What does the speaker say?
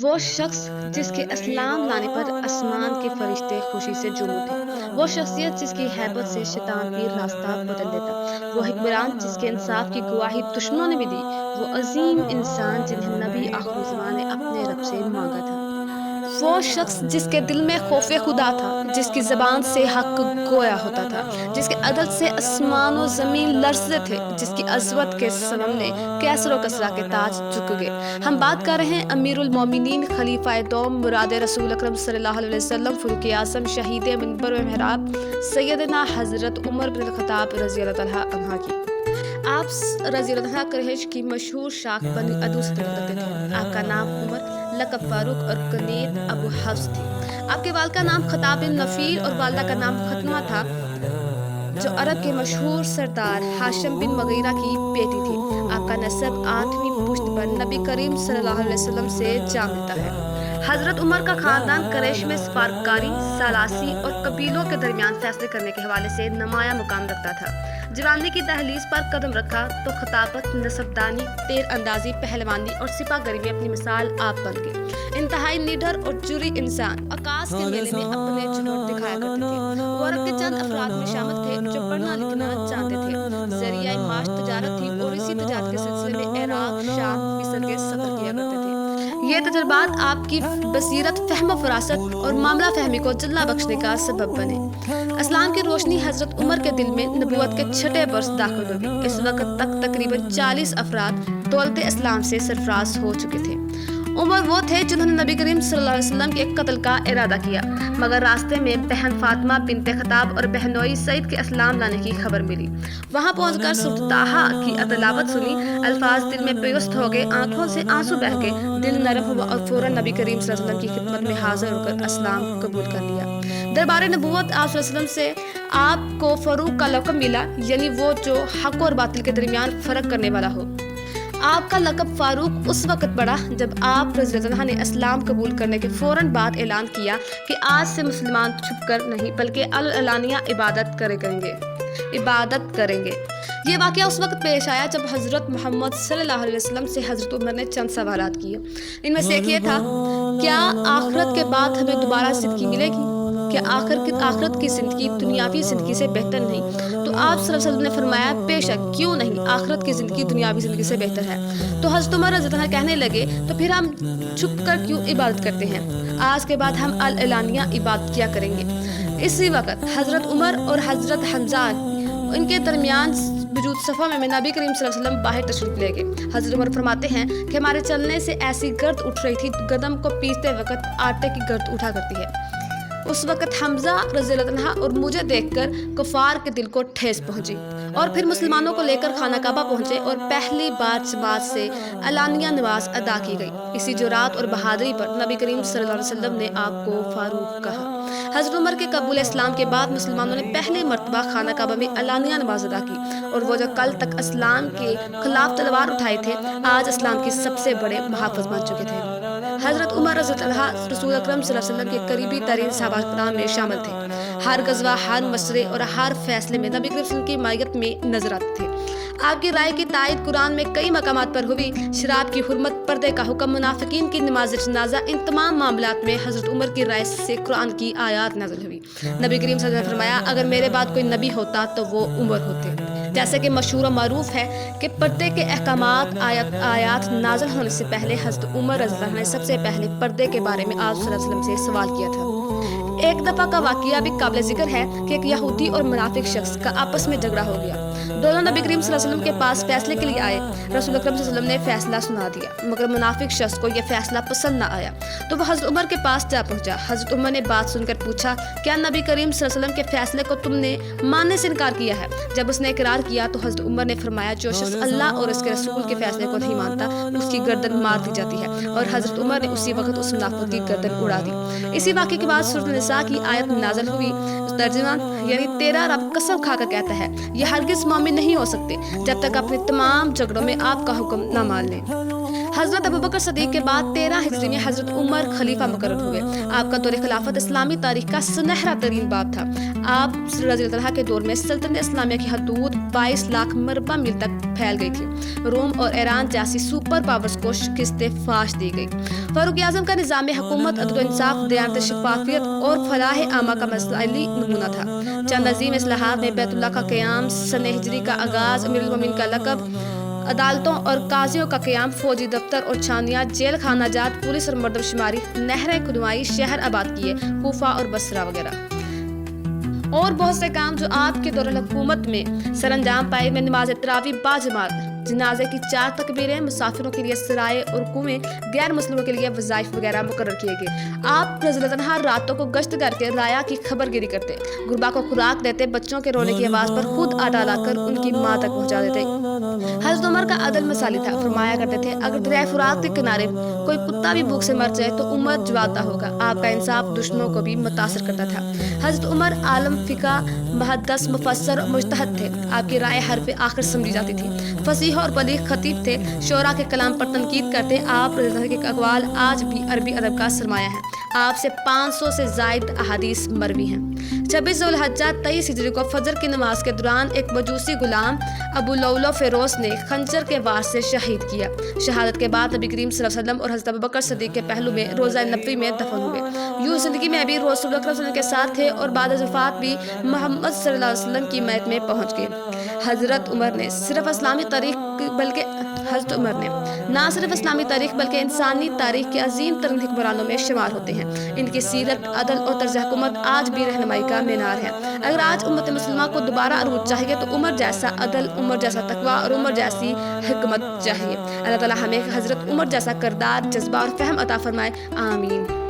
وہ شخص جس کے اسلام لانے پر آسمان کے فرشتے خوشی سے جھوم اٹھے، وہ شخصیت جس کی ہیبت سے شیطان بھی راستہ بدل دیتا، وہ حکمران جس کے انصاف کی گواہی دشمنوں نے بھی دی، وہ عظیم انسان جنہیں نبی آخری زمان نے اپنے رب سے مانگا تھا، وہ شخص جس کے دل میں خوف خدا تھا، جس کی زبان سے حق گویا ہوتا تھا، جس کے عدل سے آسمان و زمین لرزتے تھے، جس کی عظمت کے سامنے کیسر و کسریٰ کے تاج جھک گئے۔ ہم بات کر رہے ہیں امیر المومنین، خلیفہ دوم، مراد رسول اکرم صلی اللہ علیہ وسلم، فاروق اعظم، شہید منبر و محراب، سیدنا حضرت عمر بن الخطاب رضی اللہ تعالیٰ عنہ کی۔ آپ رضی اللہ عنہ قریش کی مشہور شاخ بنی عدو سے تعلق رکھتے تھے۔ آپ کا نام عمر، لقب فاروق اور کنیت ابو حفص تھی۔ آپ کے والد کا نام خطاب بن نفیر اور والدہ کا نام ختمہ تھا، جو عرب کے مشہور سردار ہاشم بن مغیرہ کی بیٹی تھی۔ آپ کا نسب 8ویں پشت پر نبی کریم صلی اللہ علیہ وسلم سے جا ملتا ہے۔ حضرت عمر کا خاندان قریش میں سفارتکاری، ثالاثی اور قبیلوں کے درمیان فیصلے کرنے کے حوالے سے نمایاں مقام رکھتا تھا۔ جوانی کی دہلیز پر قدم رکھا تو خطابت، نسبدانی، تیر اندازی، پہلوانی اور سپاہ گری میں اپنی مثال آپ بن گئے۔ انتہائی نڈر اور جرئی انسان، عکاس کے میلے میں اپنے جنون دکھایا کرتے تھے۔ وہ عرب کے چند افراد میں شامل تھے جو پڑھنا لکھنا جانتے تھے۔ ذریعہ معاش تجارت تھی اور اسی تجارت کے سلسلے میں عراق، شام، مصر کے سفر کیا کرتے تھے۔ یہ تجربات آپ کی بصیرت، فہم و فراست اور معاملہ فہمی کو جلا بخشنے کا سبب بنے۔ اسلام کی روشنی حضرت عمر کے دل میں نبوت کے چھٹے برس داخل ہوگی۔ اس وقت تک تقریباً 40 افراد دولت اسلام سے سرفراز ہو چکے تھے۔ عمر وہ تھے جنہوں نے نبی کریم صلی اللہ علیہ وسلم کے قتل کا ارادہ کیا، مگر راستے میں بہن فاطمہ بنت خطاب اور بہنوئی سعید کے اسلام لانے کی خبر ملی۔ وہاں پہنچ کر سورۃ طٰہٰ کی تلاوت سنی، الفاظ دل میں پیوست ہو گئے، آنکھوں سے آنسو بہہ گئے، دل نرم ہوا اور فوراً نبی کریم صلی اللہ علیہ وسلم کی خدمت میں حاضر ہو کر اسلام قبول کر لیا۔ دربار نبوت آپ صلی اللہ علیہ وسلم سے آپ کو فاروق کا لقب ملا، یعنی وہ جو حق اور باطل کے درمیان فرق کرنے والا ہو۔ آپ کا لقب فاروق اس وقت پڑا جب آپ رضی اللہ عنہ نے اسلام قبول کرنے کے فوراً بعد اعلان کیا کہ آج سے مسلمان چھپ کر نہیں بلکہ علانیہ عبادت کریں گے۔ یہ واقعہ اس وقت پیش آیا جب حضرت محمد صلی اللہ علیہ وسلم سے حضرت عمر نے چند سوالات کیے۔ ان میں سے ایک یہ تھا، کیا آخرت کے بعد ہمیں دوبارہ زندگی ملے گی؟ کیا آخرت کی زندگی دنیاوی زندگی سے بہتر نہیں؟ تو آپ صلی اللہ علیہ وسلم نے فرمایا، بے شک، کیوں نہیں، آخرت کی زندگی دنیاوی زندگی سے بہتر ہے۔ تو حضرت عمر رضی اللہ عنہ کہنے لگے، تو پھر ہم چھپ کر کیوں عبادت کرتے ہیں؟ آج کے بعد ہم علانیہ عبادت کیا کریں گے۔ اسی وقت حضرت عمر اور حضرت حمزہ ان کے درمیان وجود صفا میں نبی کریم صلی اللہ علیہ وسلم باہر تشریف لے گئے۔ حضرت عمر فرماتے ہیں کہ ہمارے چلنے سے ایسی گرد اٹھ رہی تھی، گندم کو پیستے وقت آٹے کی گرد اٹھا کرتی ہے۔ اس وقت حمزہ رضی اللہ عنہ اور مجھے دیکھ کر کفار کے دل کو ٹھیس پہنچی، اور پھر مسلمانوں کو لے کر خانہ کعبہ پہنچے اور پہلی بار جماعت سے علانیہ نماز ادا کی گئی۔ اسی جرات اور بہادری پر نبی کریم صلی اللہ علیہ وسلم نے آپ کو فاروق کہا۔ حضرت عمر کے قبول اسلام کے بعد مسلمانوں نے پہلی مرتبہ خانہ کعبہ میں علانیہ نماز ادا کی، اور وہ جو کل تک اسلام کے خلاف تلوار اٹھائے تھے، آج اسلام کے سب سے بڑے محافظ بن چکے تھے۔ حضرت عمر رضی اللہ عنہ رسول اکرم صلی اللہ علیہ وسلم کے قریبی ترین صحابہ کرام میں شامل تھے۔ ہر غزوہ، ہر مشورے اور ہر فیصلے میں نبی کریم صلی اللہ علیہ وسلم کی مائیت میں نظر آتے تھے۔ آپ کی رائے کی تائید قرآن میں کئی مقامات پر ہوئی۔ شراب کی حرمت، پردے کا حکم، منافقین کی نماز جنازہ، ان تمام معاملات میں حضرت عمر کی رائے سے قرآن کی آیات نازل ہوئی۔ نبی کریم صلی اللہ علیہ وسلم نے فرمایا، اگر میرے بعد کوئی نبی ہوتا تو وہ عمر ہوتے۔ جیسے کہ مشہور و معروف ہے کہ پردے کے احکامات آیات نازل ہونے سے پہلے حضرت عمر رضی اللہ عنہ نے سب سے پہلے پردے کے بارے میں آپ صلی اللہ علیہ وسلم سے سوال کیا تھا۔ ایک دفعہ کا واقعہ بھی قابل ذکر ہے کہ ایک یہودی اور منافق شخص کا آپس میں جھگڑا ہو گیا۔ دونوں نبی کریم صلی اللہ علیہ وسلم کے پاس فیصلے کے لیے آئے۔ رسول اکرم صلی اللہ علیہ وسلم نے فیصلہ سنا دیا، مگر منافق شخص کو یہ فیصلہ پسند نہ آیا، تو وہ حضرت عمر کے پاس جا پہنچا۔ حضرت عمر نے بات سن کر پوچھا، کیا نبی کریم صلی اللہ علیہ وسلم کے فیصلے کو تم نے ماننے سے انکار کیا ہے؟ جب اس نے اقرار کیا تو حضرت عمر نے فرمایا، جو شخص اللہ اور اس کے رسول کے فیصلے کو نہیں مانتا، اس کی گردن مار دی جاتی ہے، اور حضرت عمر نے اسی وقت اس منافق کی گردن اڑا دی۔ اسی واقعے کے بعد سورۃ النساء کی آیت نازل ہوئی۔ ترجمہ یعنی تیرا رب قسم کھا کر کہتا ہے، یہ ہرگز مومن نہیں ہو سکتے جب تک اپنے تمام جھگڑوں میں آپ کا حکم نہ مان لیں۔ حضرت ابوبکر صدیق کے بعد 13 ہجری میں حضرت عمر خلیفہ مقرر ہوئے۔ آپ کا دور خلافت اسلامی تاریخ کا سنہرا ترین باب تھا۔ آپ رضی اللہ عنہ کے دور میں سلطنت اسلامیہ کی حدود 22 لاکھ مربع میل تک پھیل گئی تھی۔ روم اور ایران جیسی سپر پاورز کو شکست فاش دی گئی۔ فاروق اعظم کا نظام حکومت عدل و انصاف، دیانت، شفافیت اور فلاح عامہ کا مثالی نمونہ تھا۔ چند عظیم اصلاحات میں بیت اللہ کا قیام، سن ہجری کا آغاز، امیر المومنین کا لقب، عدالتوں اور قاضیوں کا قیام، فوجی دفتر اور چھانیاں، جیل خانہ جات، پولیس اور مردم شماری، نہریں کھدوائی، شہر آباد کیے، کوفہ اور بصرہ وغیرہ۔ اور بہت سے کام جو آپ کے دور حکومت میں سر انجام پائے میں نماز تراویح باجماعت، جنازے کی 4 تکبیریں، مسافروں کے لیے سرائے اور کنویں، غیر مسلموں کے لیے وظائف وغیرہ مقرر کیے گئے۔ آپ رضی اللہ عنہ راتوں کو گشت کر کے رایا کی خبر گیری کرتے، غربا کو خوراک دیتے، بچوں کے رونے کی آواز پر خود آٹا لا کر ان کی ماں تک پہنچا دیتے۔ حضرت عمر کا عدل مثالی تھا، فرمایا کرتے تھے اگر دریائے فرات کے کنارے کوئی کتا بھی بھوک سے مر جائے تو عمر جواتا ہوگا۔ آپ کا انصاف دشمنوں کو بھی متاثر کرتا تھا۔ حضرت عمر عالم، فقہ، محدث، مفسر اور مجتہد تھے۔ آپ کی رائے حرف آخر سمجھی جاتی تھی۔ فصیح اور بلیغ خطیب تھے، شعراء کے کلام پر تنقید کرتے۔ آپ رضی اللہ عنہ کے اقوال آج بھی عربی ادب کا سرمایہ ہیں۔ آپ سے 500 سے زائد احادیث مروی ہیں۔ 26 ذو الحجہ 23 ہجری کو فجر کی نماز کے دوران ایک مجوسی غلام ابو لؤلؤ فیروز نے خنجر کے وار سے شہید کیا۔ شہادت کے بعد نبی کریم صلی اللہ علیہ وسلم اور حضرت ابوبکر صدیق کے پہلو میں روضہ نبوی میں دفن ہوئے۔ یوں زندگی میں ابھی رسول اللہ صلی اللہ علیہ وسلم کے ساتھ تھے اور بعد از وفات بھی محمد صلی اللہ علیہ وسلم کی میت میں پہنچ گئے۔ حضرت عمر نے صرف اسلامی تاریخ نہ صرف اسلامی تاریخ بلکہ انسانی تاریخ کے عظیم ترین حکمرانوں میں شمار ہوتے ہیں۔ ان کی سیرت، عدل اور طرز حکومت آج بھی رہنمائی کا مینار ہے۔ اگر آج امت مسلمہ کو دوبارہ عروج چاہیے تو عمر جیسا عدل، عمر جیسا تقویٰ اور عمر جیسی حکمت چاہیے۔ اللہ تعالیٰ ہمیں حضرت عمر جیسا کردار، جذبہ اور فہم عطا فرمائے، آمین۔